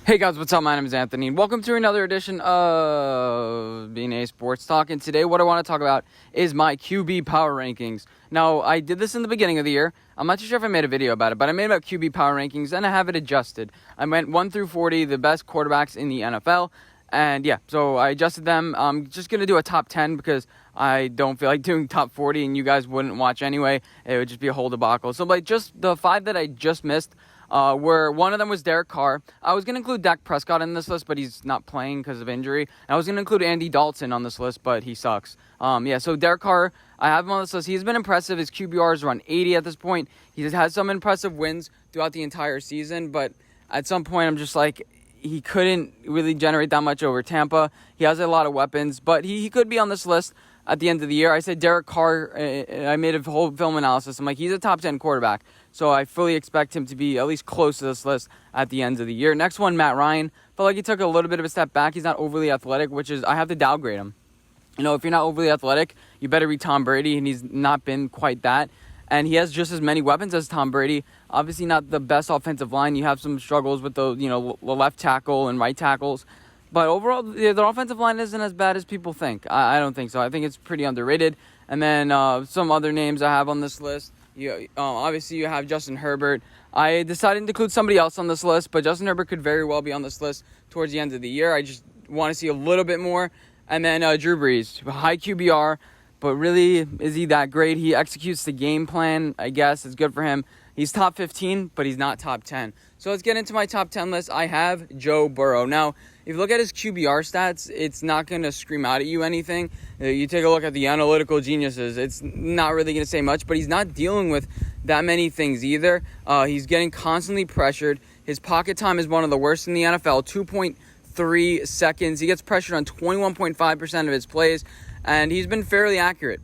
Hey guys, what's up? My name is Anthony. Welcome to another edition of BNA Sports Talk. And today what I want to talk about is my QB power rankings. Now, I did this in the beginning of the year. I'm not too sure if I made a video about it, but I made about QB power rankings and I have it adjusted. I went 1 through 40, the best quarterbacks in the NFL. And yeah, so I adjusted them. I'm just going to do a top 10 because I don't feel like doing top 40 and you guys wouldn't watch anyway. It would just be a whole debacle. So like just the 5 that I just missed, where one of them was Derek Carr. I was going to include Dak Prescott in this list, but he's not playing because of injury. And I was going to include Andy Dalton on this list, but he sucks. So Derek Carr, I have him on this list. He's been impressive. His QBR is around 80 at this point. He's had some impressive wins throughout the entire season, but at some point I'm just like, he couldn't really generate that much over Tampa. He has a lot of weapons, but he could be on this list at the end of the year. I said Derek Carr, I made a whole film analysis. I'm like, he's a top 10 quarterback. So I fully expect him to be at least close to this list at the end of the year. Next one, Matt Ryan. Felt like he took a little bit of a step back. He's not overly athletic, which is, I have to downgrade him. You know, if you're not overly athletic, you better be Tom Brady, and he's not been quite that. And he has just as many weapons as Tom Brady. Obviously not the best offensive line. You have some struggles with the left tackle and right tackles. But overall, the offensive line isn't as bad as people think. I don't think so. I think it's pretty underrated. And then some other names I have on this list. Obviously, you have Justin Herbert. I decided to include somebody else on this list, but Justin Herbert could very well be on this list towards the end of the year. I just want to see a little bit more. And then Drew Brees, high QBR, but really, is he that great? He executes the game plan, I guess. It's good for him. He's top 15, but he's not top 10. So let's get into my top 10 list. I have Joe Burrow. Now, if you look at his QBR stats, it's not going to scream out at you anything. You take a look at the analytical geniuses. It's not really going to say much, but he's not dealing with that many things either. He's getting constantly pressured. His pocket time is one of the worst in the NFL, 2.3 seconds. He gets pressured on 21.5% of his plays, and he's been fairly accurate.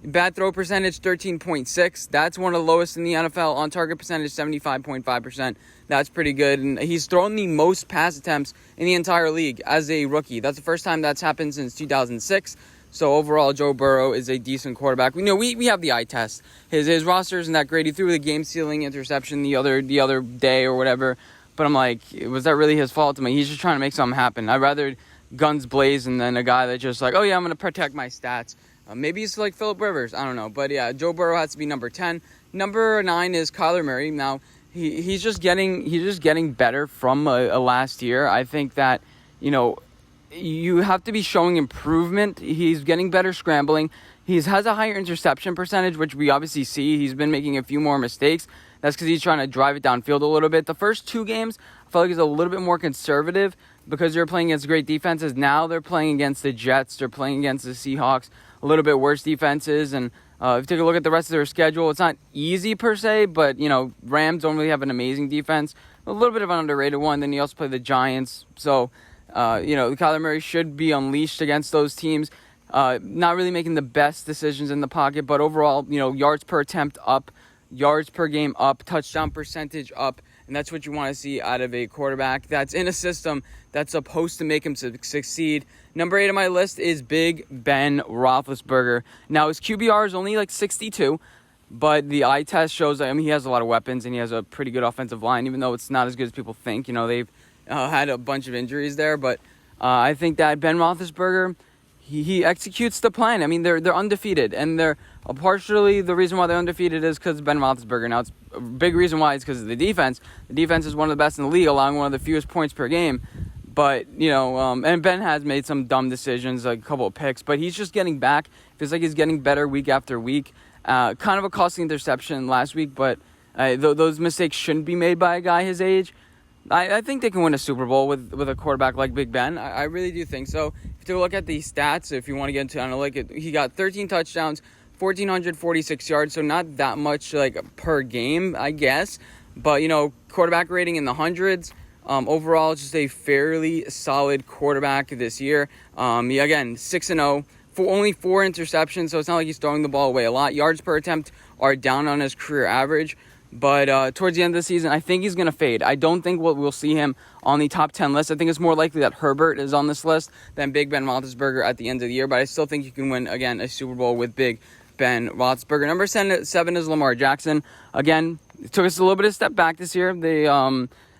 Bad throw percentage, 13.6. That's one of the lowest in the NFL. On target percentage, 75.5%. That's pretty good. And he's thrown the most pass attempts in the entire league as a rookie. That's the first time that's happened since 2006. So overall, Joe Burrow is a decent quarterback. We have the eye test. His roster isn't that great. He threw the game-sealing interception the other day or whatever. But I'm like, was that really his fault? I mean, he's just trying to make something happen. I'd rather guns blazing than a guy that just like, oh yeah, I'm going to protect my stats. Maybe it's like Phillip Rivers. I don't know. But yeah, Joe Burrow has to be number 10. Number 9 is Kyler Murray. Now, he's just getting better from a last year. I think that, you have to be showing improvement. He's getting better scrambling. He has a higher interception percentage, which we obviously see. He's been making a few more mistakes. That's because he's trying to drive it downfield a little bit. The first 2 games, I felt like he's a little bit more conservative because they're playing against great defenses. Now they're playing against the Jets. They're playing against the Seahawks. A little bit worse defenses. And if you take a look at the rest of their schedule, it's not easy per se, but, Rams don't really have an amazing defense. A little bit of an underrated one. Then you also play the Giants. So, Kyler Murray should be unleashed against those teams. Not really making the best decisions in the pocket, but overall, yards per attempt up, yards per game up, touchdown percentage up, and that's what you want to see out of a quarterback that's in a system that's supposed to make him succeed. Number 8 on my list is Big Ben Roethlisberger. Now, his QBR is only like 62, but the eye test shows that he has a lot of weapons and he has a pretty good offensive line, even though it's not as good as people think. They've had a bunch of injuries there, but I think that Ben Roethlisberger, he executes the plan. I mean, they're undefeated, and they're partially the reason why they're undefeated is because Ben Roethlisberger. Now, it's a big reason why is because of the defense. The defense is one of the best in the league, allowing one of the fewest points per game. But, and Ben has made some dumb decisions, like a couple of picks, but he's just getting back. Feels like he's getting better week after week. Kind of a costly interception last week, but those mistakes shouldn't be made by a guy his age. I think they can win a Super Bowl with a quarterback like Big Ben. I really do think so. If you look at the stats, if you want to get into analytics, he got 13 touchdowns, 1,446 yards, so not that much like per game, I guess. But, quarterback rating in the hundreds. Overall, just a fairly solid quarterback this year. Again, 6-0, only 4 interceptions, so it's not like he's throwing the ball away a lot. Yards per attempt are down on his career average. But towards the end of the season, I think he's going to fade. I don't think we'll see him on the top 10 list. I think it's more likely that Herbert is on this list than Big Ben Roethlisberger at the end of the year. But I still think you can win, again, a Super Bowl with Big Ben Roethlisberger. Number 7 is Lamar Jackson. Again, it took us a little bit of a step back this year.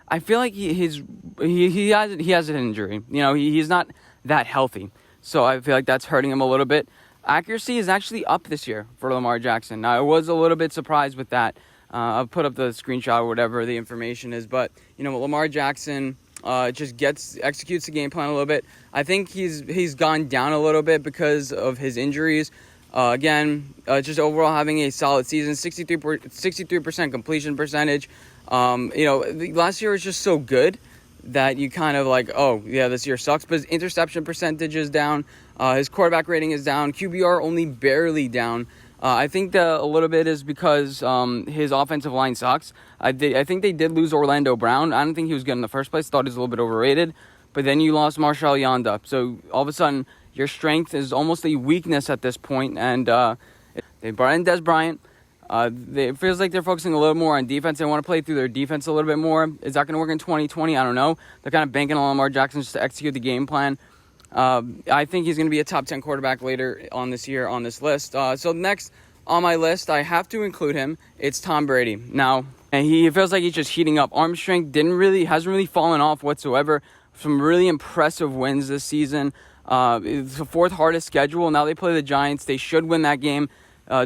I feel like he has an injury. He's not that healthy. So I feel like that's hurting him a little bit. Accuracy is actually up this year for Lamar Jackson. Now, I was a little bit surprised with that. I'll put up the screenshot or whatever the information is. But, Lamar Jackson just executes the game plan a little bit. I think he's gone down a little bit because of his injuries. Just overall having a solid season, 63% completion percentage. Last year was just so good that you kind of like, oh, yeah, this year sucks. But his interception percentage is down. His quarterback rating is down. QBR only barely down. I think that a little bit is because his offensive line sucks. I think they did lose Orlando Brown. I don't think he was good in the first place. Thought he was a little bit overrated. But then you lost Marshall Yanda. So all of a sudden, your strength is almost a weakness at this point. And they brought in Dez Bryant. It feels like they're focusing a little more on defense. They want to play through their defense a little bit more. Is that going to work in 2020? I don't know. They're kind of banking on Lamar Jackson just to execute the game plan. I think he's going to be a top 10 quarterback later on this year on this list. So next on my list, I have to include him. It's Tom Brady. Now, and he feels like he's just heating up. Arm strength hasn't really fallen off whatsoever. Some really impressive wins this season. It's the fourth hardest schedule. Now they play the Giants. They should win that game.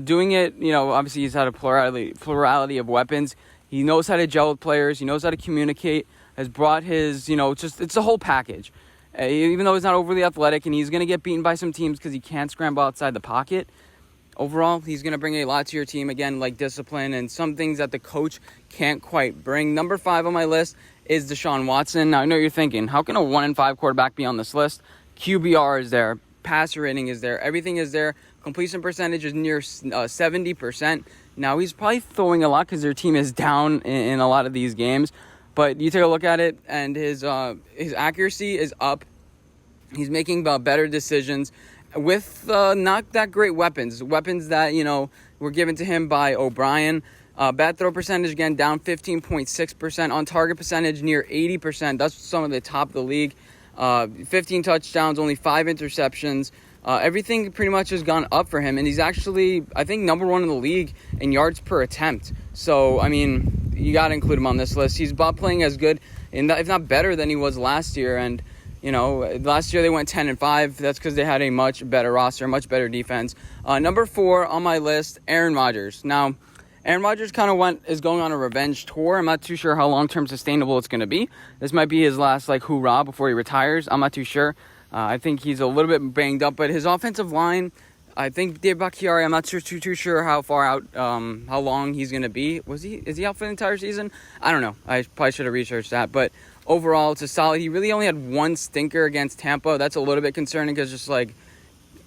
Doing it, obviously he's had a plurality of weapons. He knows how to gel with players. He knows how to communicate. Has brought his, it's a whole package. Even though he's not overly athletic and he's going to get beaten by some teams because he can't scramble outside the pocket, overall, he's going to bring a lot to your team. Again, like discipline and some things that the coach can't quite bring. Number 5 on my list is Deshaun Watson. Now, I know you're thinking, how can a 1-5 quarterback be on this list? QBR is there. Passer rating is there. Everything is there. Completion percentage is near 70%. Now, he's probably throwing a lot because their team is down in a lot of these games. But you take a look at it, and his accuracy is up. He's making better decisions with not that great weapons. Weapons that, were given to him by O'Brien. Bad throw percentage, again, down 15.6%. On target percentage, near 80%. That's some of the top of the league. 15 touchdowns, only 5 interceptions. Everything pretty much has gone up for him. And he's actually, I think, number 1 in the league in yards per attempt. So, you got to include him on this list. He's about playing as good, if not better, than he was last year. And, last year they went 10-5. That's because they had a much better roster, much better defense. Number 4 on my list, Aaron Rodgers. Now, Aaron Rodgers kind of is going on a revenge tour. I'm not too sure how long-term sustainable it's going to be. This might be his last, hoorah before he retires. I'm not too sure. I think he's a little bit banged up, but his offensive line, I think Dave Bakhtiari, I'm not too sure how far out, how long he's going to be. Is he out for the entire season? I don't know. I probably should have researched that, but overall, it's a solid. He really only had one stinker against Tampa. That's a little bit concerning because just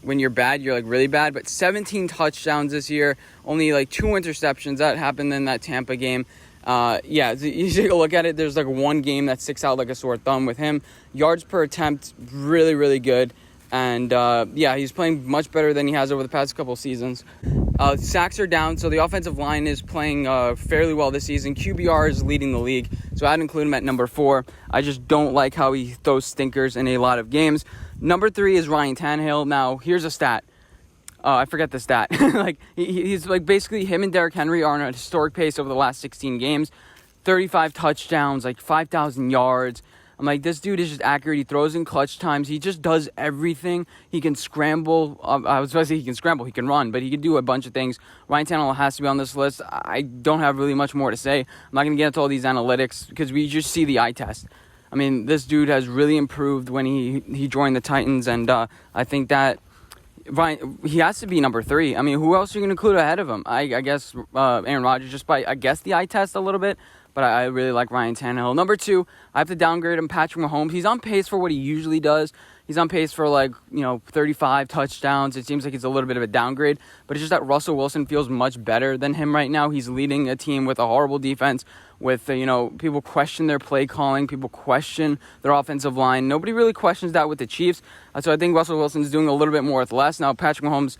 when you're bad, you're really bad. But 17 touchdowns this year, only 2 interceptions. That happened in that Tampa game. You take a look at it. There's one game that sticks out like a sore thumb with him. Yards per attempt, really, really good. And he's playing much better than he has over the past couple seasons. Sacks are down, so the offensive line is playing fairly well this season. QBR is leading the league, so I'd include him at number 4. I just don't like how he throws stinkers in a lot of games. Number 3 is Ryan Tannehill. Now, here's a stat. I forget the stat. He's basically him and Derrick Henry are on a historic pace over the last 16 games. 35 touchdowns, 5,000 yards. I'm this dude is just accurate. He throws in clutch times. He just does everything. He can scramble. I was about to say he can scramble. He can run, but he can do a bunch of things. Ryan Tannehill has to be on this list. I don't have really much more to say. I'm not going to get into all these analytics because we just see the eye test. This dude has really improved when he joined the Titans, and I think that he has to be number 3. Who else are you going to include ahead of him? I guess Aaron Rodgers, just by, the eye test a little bit. But I really like Ryan Tannehill. Number 2, I have to downgrade him, Patrick Mahomes. He's on pace for what he usually does. He's on pace for 35 touchdowns. It seems like it's a little bit of a downgrade. But it's just that Russell Wilson feels much better than him right now. He's leading a team with a horrible defense. With, people question their play calling. People question their offensive line. Nobody really questions that with the Chiefs. So I think Russell Wilson's doing a little bit more with less. Now, Patrick Mahomes,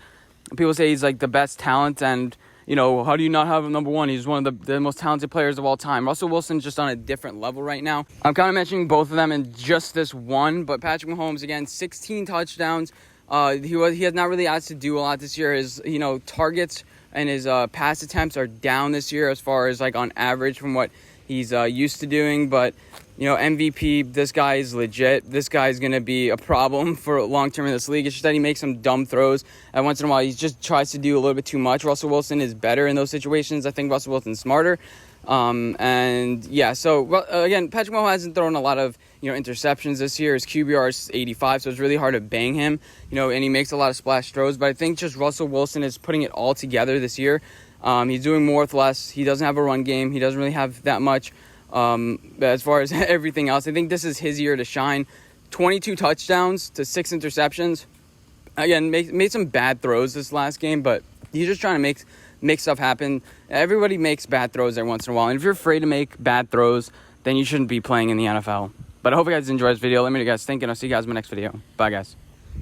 people say he's the best talent. And, how do you not have him number 1? He's one of the most talented players of all time. Russell Wilson's just on a different level right now. I'm kind of mentioning both of them in just this one. But Patrick Mahomes, again, 16 touchdowns. He has not really asked to do a lot this year. His, targets and his pass attempts are down this year as far as on average from what he's used to doing. But, you know, MVP, this guy is legit. This guy is going to be a problem for long term in this league. It's just that he makes some dumb throws. And once in a while, he just tries to do a little bit too much. Russell Wilson is better in those situations. I think Russell Wilson's smarter. And yeah, so again, Patrick Mahomes hasn't thrown a lot of, you know, interceptions this year. His QBR is 85, so it's really hard to bang him, you know, and he makes a lot of splash throws. But I think just Russell Wilson is putting it all together this year. He's doing more with less. He doesn't have a run game. He doesn't really have that much as far as everything else. I think this is his year to shine. 22 touchdowns to 6 interceptions. Again, made some bad throws this last game, but he's just trying to make stuff happen. Everybody makes bad throws every once in a while. And if you're afraid to make bad throws, then you shouldn't be playing in the NFL. But I hope you guys enjoyed this video. Let me know what you guys think, and I'll see you guys in my next video. Bye, guys.